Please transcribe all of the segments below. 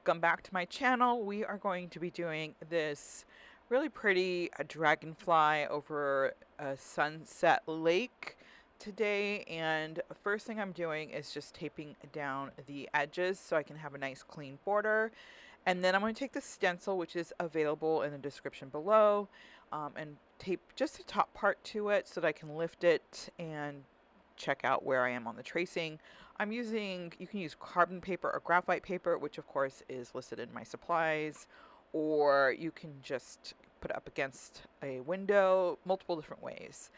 Welcome back to my channel. We are going to be doing this really pretty dragonfly over a sunset lake today, and first thing I'm doing is just taping down the edges so I can have a nice clean border. And then I'm going to take the stencil, which is available in the description below, and tape just the top part to it so that I can lift it and check out where I am on the tracing. I'm using, you can use carbon paper or graphite paper, which of course is listed in my supplies, or you can just put it up against a window, multiple different ways.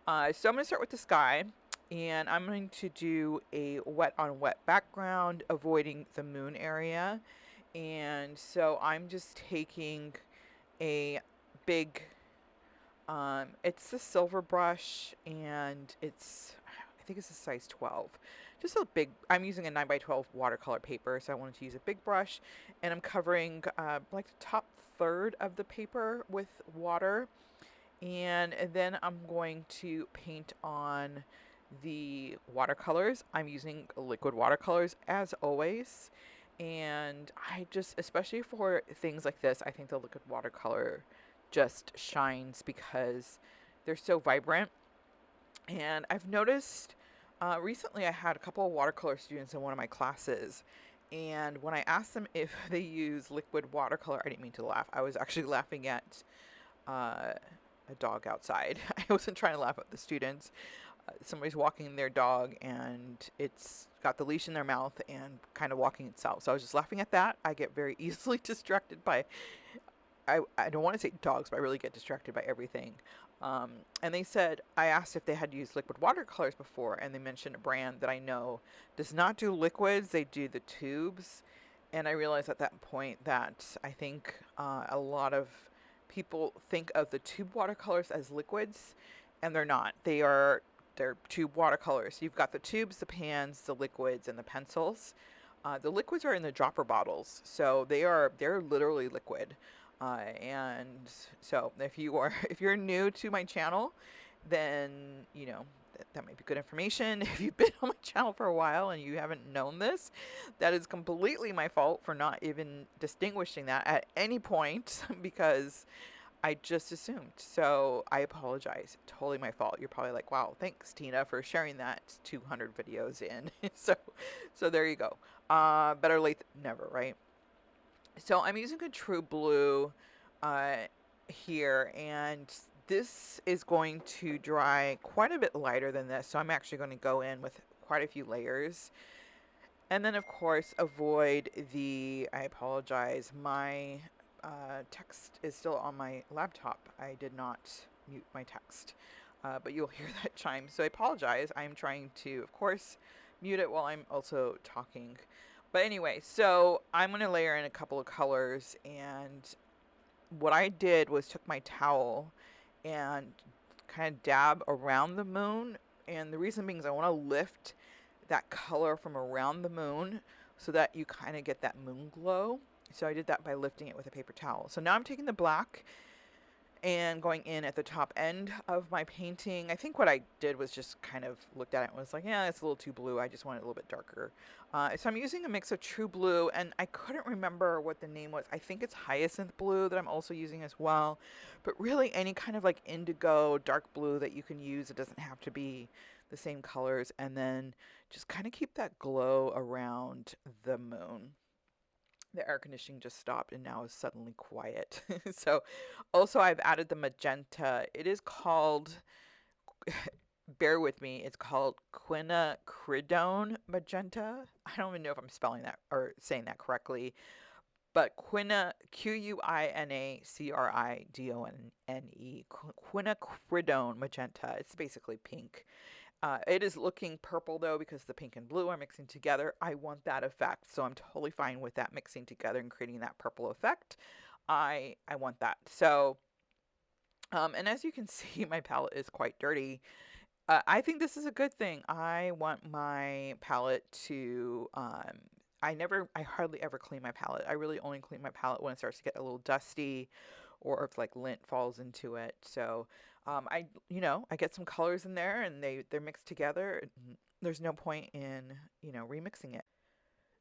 So I'm going to start with the sky, and I'm going to do a wet on wet background, avoiding the moon area. And so I'm just taking a big, it's the silver brush, and I think it's a size 12. Just a big, I'm using a 9x12 watercolor paper, so I wanted to use a big brush, and I'm covering like the top third of the paper with water, and then I'm going to paint on the watercolors. I'm using liquid watercolors as always, and I just, especially for things like this, I think the liquid watercolor just shines because they're so vibrant. And I've noticed recently I had a couple of watercolor students in one of my classes, and when I asked them if they use liquid watercolor, I didn't mean to laugh. I was actually laughing at a dog outside. I wasn't trying to laugh at the students. Somebody's walking their dog, and it's got the leash in their mouth and kind of walking itself. So I was just laughing at that. I get very easily distracted by, I don't want to say dogs, but I really get distracted by everything. And they said, I asked if they had used liquid watercolors before, and they mentioned a brand that I know does not do liquids, they do the tubes. And I realized at that point that I think a lot of people think of the tube watercolors as liquids, and they're not. They're tube watercolors. You've got the tubes, the pans, the liquids, and the pencils. The liquids are in the dropper bottles, so they're literally liquid. And so if you're new to my channel, then that might be good information. If you've been on my channel for a while and you haven't known this, that is completely my fault for not even distinguishing that at any point because I just assumed. So I apologize. Totally my fault. You're probably like, wow, thanks Tina for sharing that 200 videos in. So there you go. Better late than never, right? So I'm using a true blue here, and this is going to dry quite a bit lighter than this. So I'm actually going to go in with quite a few layers. And then of course avoid I apologize, my text is still on my laptop. I did not mute my text, but you'll hear that chime. So I apologize. I'm trying to, of course, mute it while I'm also talking. But anyway, so I'm going to layer in a couple of colors, and what I did was took my towel and kind of dab around the moon, and the reason being is I want to lift that color from around the moon so that you kind of get that moon glow. So I did that by lifting it with a paper towel. So now I'm taking the black and going in at the top end of my painting. I think what I did was just kind of looked at it and was like, yeah, it's a little too blue. I just want it a little bit darker. So I'm using a mix of true blue, and I couldn't remember what the name was. I think it's hyacinth blue that I'm also using as well. But really any kind of like indigo, dark blue that you can use. It doesn't have to be the same colors. And then just kind of keep that glow around the moon. The air conditioning just stopped and now is suddenly quiet. So also I've added the magenta. It is called, bear with me, it's called quinacridone magenta. I don't even know if I'm spelling that or saying that correctly, but quinacridone, quinacridone magenta. It's basically pink. It is looking purple though because the pink and blue are mixing together. I want that effect, so I'm totally fine with that mixing together and creating that purple effect. I want that. So, and as you can see, my palette is quite dirty. I think this is a good thing. I want my palette to, I hardly ever clean my palette. I really only clean my palette when it starts to get a little dusty or if like lint falls into it. So I get some colors in there and they're mixed together. There's no point in, remixing it.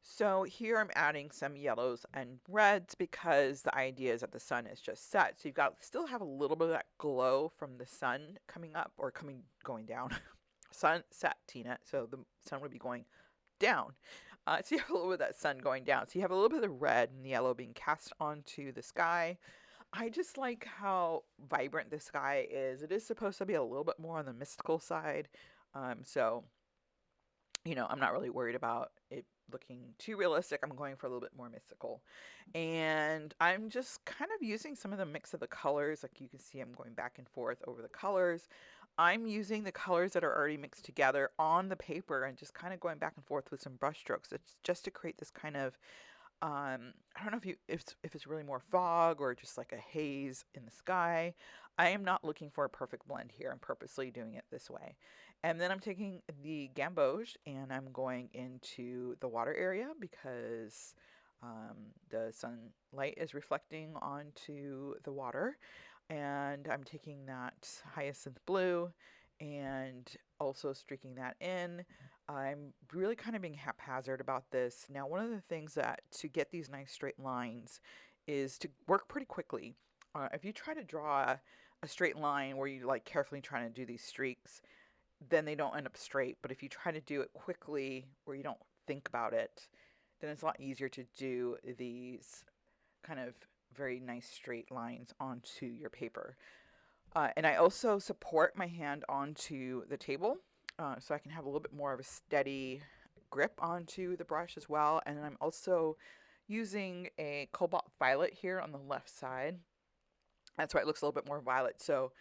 So here I'm adding some yellows and reds because the idea is that the sun is just set. So you've got still have a little bit of that glow from the sun coming up or going down. Sun set, Tina. So the sun would be going down. So you have a little bit of that sun going down. So you have a little bit of the red and the yellow being cast onto the sky. I just like how vibrant the sky is. It is supposed to be a little bit more on the mystical side. So I'm not really worried about it looking too realistic. I'm going for a little bit more mystical. And I'm just kind of using some of the mix of the colors. Like you can see, I'm going back and forth over the colors. I'm using the colors that are already mixed together on the paper and just kind of going back and forth with some brush strokes. It's just to create this kind of I don't know if it's really more fog or just like a haze in the sky. I am not looking for a perfect blend here. I'm purposely doing it this way. And then I'm taking the gamboge and I'm going into the water area because the sunlight is reflecting onto the water. And I'm taking that hyacinth blue and also streaking that in. I'm really kind of being haphazard about this. Now, one of the things that to get these nice straight lines is to work pretty quickly. If you try to draw a straight line where you like carefully trying to do these streaks, then they don't end up straight. But if you try to do it quickly where you don't think about it, then it's a lot easier to do these kind of very nice straight lines onto your paper. And I also support my hand onto the table so I can have a little bit more of a steady grip onto the brush as well. And I'm also using a cobalt violet here on the left side. That's why it looks a little bit more violet. So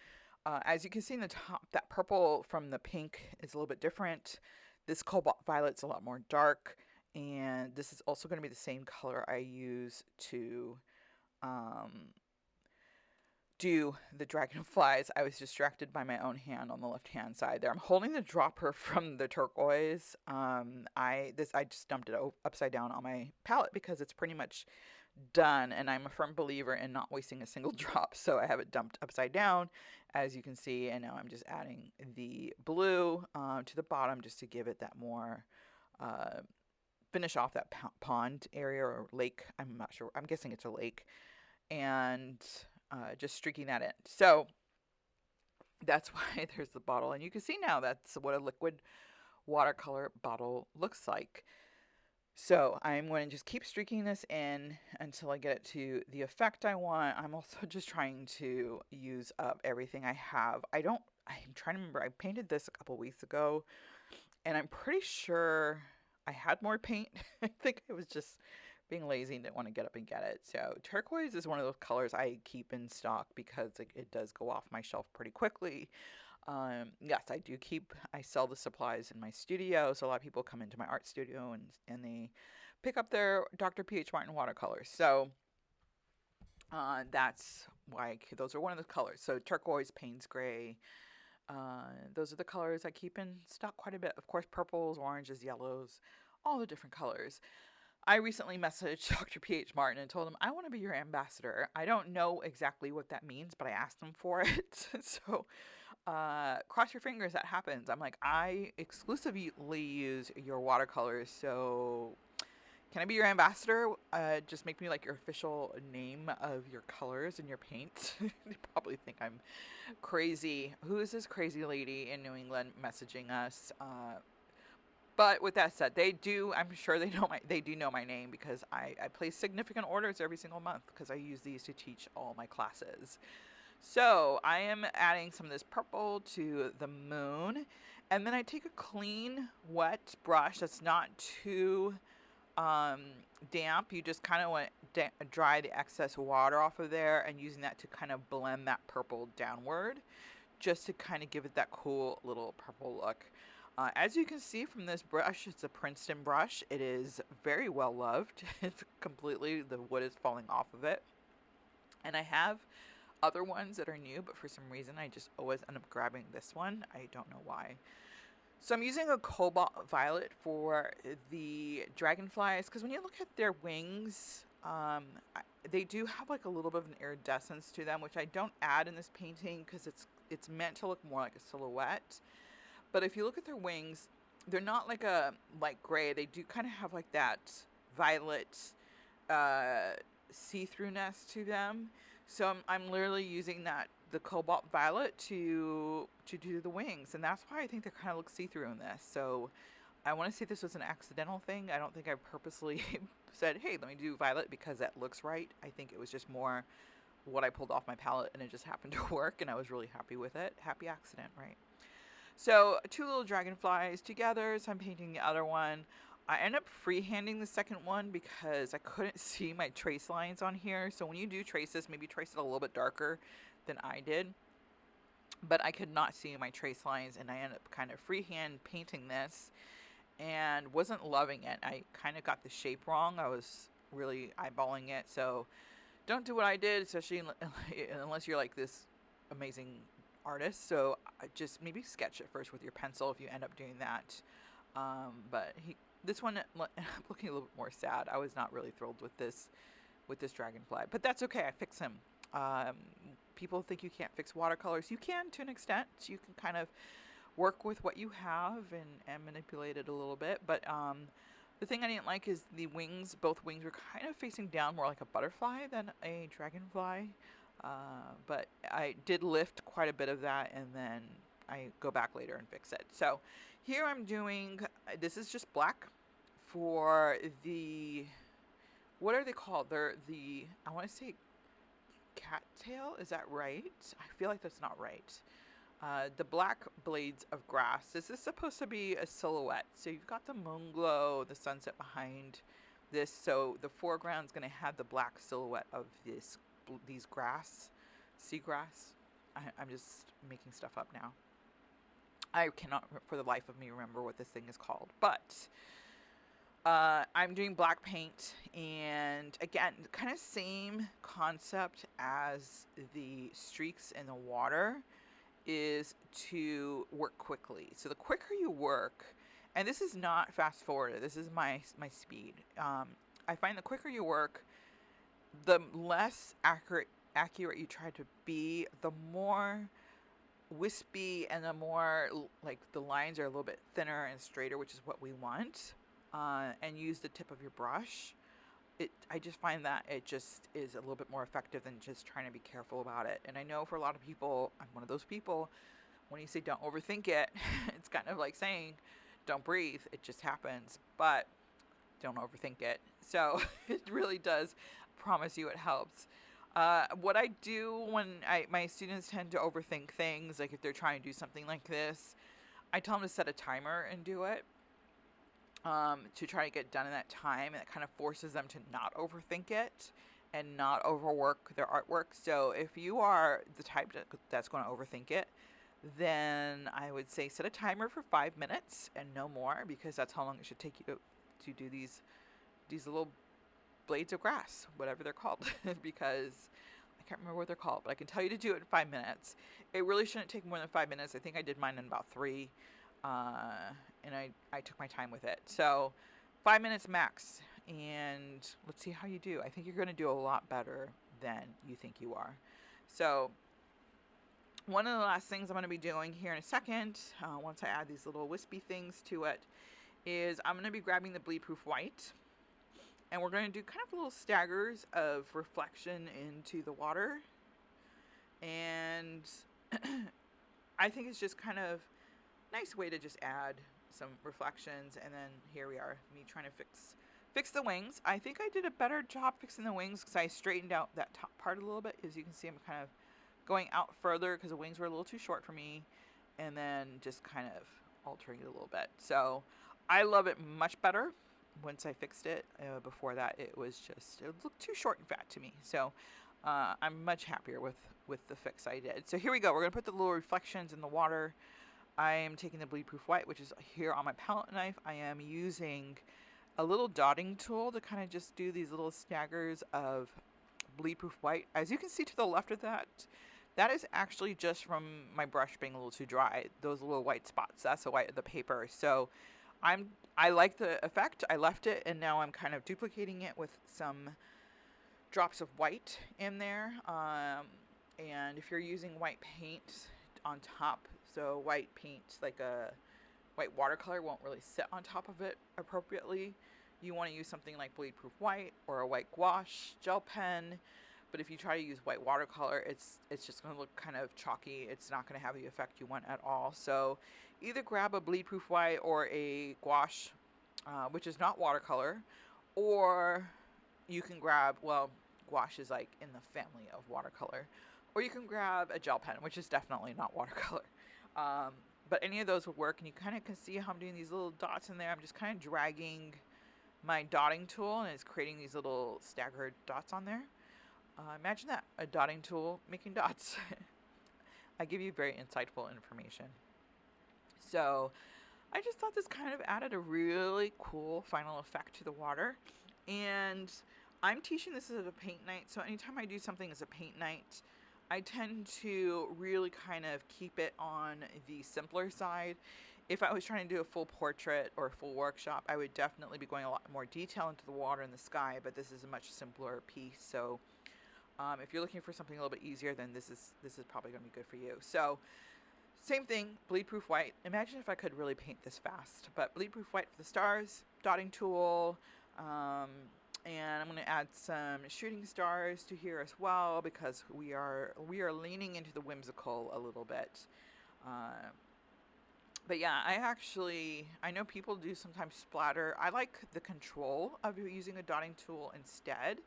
as you can see in the top, that purple from the pink is a little bit different. This cobalt violet's a lot more dark. And this is also going to be the same color I use to do the dragonflies. I was distracted by my own hand on the left hand side there. I'm holding the dropper from the turquoise. I just dumped it upside down on my palette because it's pretty much done, and I'm a firm believer in not wasting a single drop, so I have it dumped upside down, as you can see, and now I'm just adding the blue to the bottom just to give it that more finish off that pond area or lake. I'm not sure. I'm guessing it's a lake, and just streaking that in. So that's why there's the bottle. And you can see now that's what a liquid watercolor bottle looks like. So I'm going to just keep streaking this in until I get it to the effect I want. I'm also just trying to use up everything I have. I'm trying to remember. I painted this a couple weeks ago, and I'm pretty sure I had more paint. I think I was just being lazy and didn't want to get up and get it. So turquoise is one of those colors I keep in stock because it does go off my shelf pretty quickly. Yes, I sell the supplies in my studio. So a lot of people come into my art studio and they pick up their Dr. P.H. Martin watercolors. So that's why those are one of the colors. So turquoise, Payne's gray. Those are the colors I keep in stock quite a bit. Of course, purples, oranges, yellows, all the different colors. I recently messaged Dr. P.H. Martin and told him, I want to be your ambassador. I don't know exactly what that means, but I asked him for it. So cross your fingers that happens. I'm like, I exclusively use your watercolors, so can I be your ambassador? Just make me like your official name of your colors and your paint. They probably think I'm crazy. Who is this crazy lady in New England messaging us? But with that said, I'm sure they do know my name because I place significant orders every single month because I use these to teach all my classes. So I am adding some of this purple to the moon, and then I take a clean, wet brush that's not too damp. You just kind of want to dry the excess water off of there and using that to kind of blend that purple downward just to kind of give it that cool little purple look. As you can see from this brush, it's a Princeton brush. It is very well loved. It's completely, the wood is falling off of it. And I have other ones that are new, but for some reason I just always end up grabbing this one. I don't know why. So I'm using a cobalt violet for the dragonflies because when you look at their wings, they do have like a little bit of an iridescence to them, which I don't add in this painting because it's meant to look more like a silhouette. But if you look at their wings, they're not like a light gray. They do kind of have like that violet uh, see-throughness to them. So I'm literally using the cobalt violet to do the wings, and that's why I think they kind of look see-through in this. So I want to see if this was an accidental thing. I don't think I purposely said, hey, let me do violet because that looks right. I think it was just more what I pulled off my palette, and it just happened to work, and I was really happy with it. Happy accident, right? So 2 little dragonflies together, so I'm painting the other one. I end up freehanding the second one because I couldn't see my trace lines on here. So when you do traces, maybe trace it a little bit darker than I did. But I could not see my trace lines, and I ended up kind of freehand painting this and wasn't loving it. I kind of got the shape wrong. I was really eyeballing it. So don't do what I did, especially unless you're like this amazing artist. So just maybe sketch it first with your pencil if you end up doing that. But this one, I'm looking a little bit more sad. I was not really thrilled with this dragonfly, but that's okay. I fix him. People think you can't fix watercolors. You can, to an extent. You can kind of work with what you have and manipulate it a little bit. But the thing I didn't like is the wings. Both wings were kind of facing down, more like a butterfly than a dragonfly. But I did lift quite a bit of that, and then I go back later and fix it. So here I'm doing, this is just black for the, what are they called? They're the, I want to say cattail. Is that right? I feel like that's not right. The black blades of grass. This is supposed to be a silhouette. So you've got the moon glow, the sunset behind this. So the foreground is going to have the black silhouette of these grass, seagrass. I'm just making stuff up now. I cannot, for the life of me, remember what this thing is called. But I'm doing black paint, and again, kind of same concept as the streaks in the water, is to work quickly. So the quicker you work, and this is not fast forwarded, this is my speed. I find the quicker you work, the less accurate you try to be, the more wispy and the more like the lines are a little bit thinner and straighter, which is what we want. And use the tip of your brush. I just find that it just is a little bit more effective than just trying to be careful about it. And I know for a lot of people, I'm one of those people, when you say don't overthink it, it's kind of like saying don't breathe. It just happens, but don't overthink it. So it really does promise you it helps. What I do when my students tend to overthink things, like if they're trying to do something like this, I tell them to set a timer and do it. To try to get done in that time, and it kind of forces them to not overthink it and not overwork their artwork. So if you are the type that's going to overthink it, then I would say set a timer for 5 minutes and no more, because that's how long it should take you to do these little blades of grass, whatever they're called, because I can't remember what they're called, but I can tell you to do it in 5 minutes. It really shouldn't take more than 5 minutes. I think I did mine in about 3. And I took my time with it. So 5 minutes max, and let's see how you do. I think you're going to do a lot better than you think you are. So one of the last things I'm going to be doing here in a second, once I add these little wispy things to it, is I'm going to be grabbing the bleed proof white, and we're going to do kind of little staggers of reflection into the water. And I think it's just kind of nice way to just add some reflections. And then here we are, me trying to fix the wings. I think I did a better job fixing the wings because I straightened out that top part a little bit. As you can see, I'm kind of going out further because the wings were a little too short for me, and then just kind of altering it a little bit. So I love it much better once I fixed it. Before that, it looked too short and fat to me. So I'm much happier with the fix I did. So here we go. We're going to put the little reflections in the water. I am taking the bleed proof white, which is here on my palette knife. I am using a little dotting tool to kind of just do these little staggers of bleed proof white. As you can see to the left of that is actually just from my brush being a little too dry. Those little white spots, that's the white of the paper. So I like the effect. I left it, and now I'm kind of duplicating it with some drops of white in there. And if you're using white paint on top, so white paint, like a white watercolor, won't really sit on top of it appropriately. you want to use something like bleed-proof white or a white gouache gel pen. But if you try to use white watercolor, it's just going to look kind of chalky. It's not going to have the effect you want at all. So either grab a bleed-proof white or a gouache, which is not watercolor, or you can grab, well, gouache is like in the family of watercolor, or you can grab a gel pen, which is definitely not watercolor. But any of those will work, and you kind of can see how I'm doing these little dots in there. I'm just kind of dragging my dotting tool, and it's creating these little staggered dots on there. Imagine that, a dotting tool making dots. I give you very insightful information. So I just thought this kind of added a really cool final effect to the water. And I'm teaching this as a paint night, so anytime I do something as a paint night, I tend to really kind of keep it on the simpler side. If I was trying to do a full portrait or a full workshop, I would definitely be going a lot more detail into the water and the sky, but this is a much simpler piece. So if you're looking for something a little bit easier, then this is probably going to be good for you. So same thing, bleed-proof white. Imagine if I could really paint this fast, but bleed-proof white for the stars, dotting tool, and I'm going to add some shooting stars to here as well, because we are leaning into the whimsical a little bit. But yeah, I know people do sometimes splatter. I like the control of using a dotting tool instead,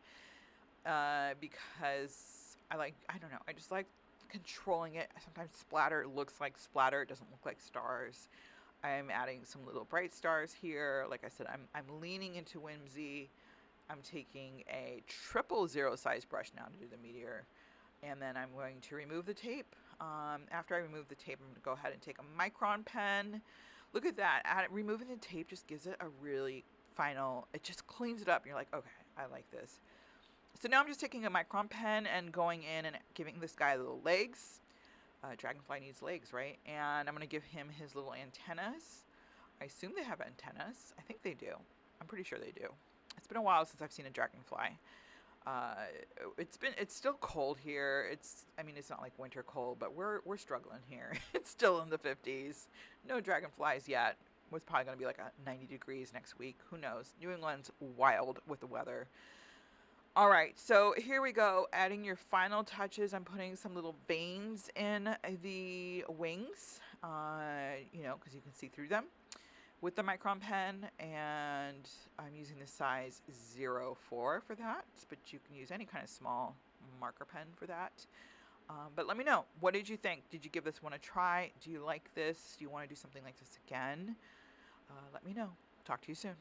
because I don't know, I just like controlling it. Sometimes splatter looks like splatter, it doesn't look like stars. I'm adding some little bright stars here. Like I said, I'm leaning into whimsy. I'm taking a 000 size brush now to do the meteor, and then I'm going to remove the tape. After I remove the tape, I'm going to go ahead and take a micron pen. Look at that. Removing the tape just gives it a really final, it just cleans it up. And you're like, okay, I like this. So now I'm just taking a micron pen and going in and giving this guy little legs. Dragonfly needs legs, right? And I'm going to give him his little antennas. I assume they have antennas. I think they do. I'm pretty sure they do. It's been a while since I've seen a dragonfly. It's still cold here. It's not like winter cold, but we're struggling here. It's still in the 50s. No dragonflies yet. It's probably going to be like 90 degrees next week. Who knows? New England's wild with the weather. All right, so here we go. Adding your final touches. I'm putting some little veins in the wings, because you can see through them with the micron pen, and I'm using the size 04 for that, but you can use any kind of small marker pen for that. But let me know, what did you think? Did you give this one a try? Do you like this? Do you want to do something like this again? Let me know. Talk to you soon.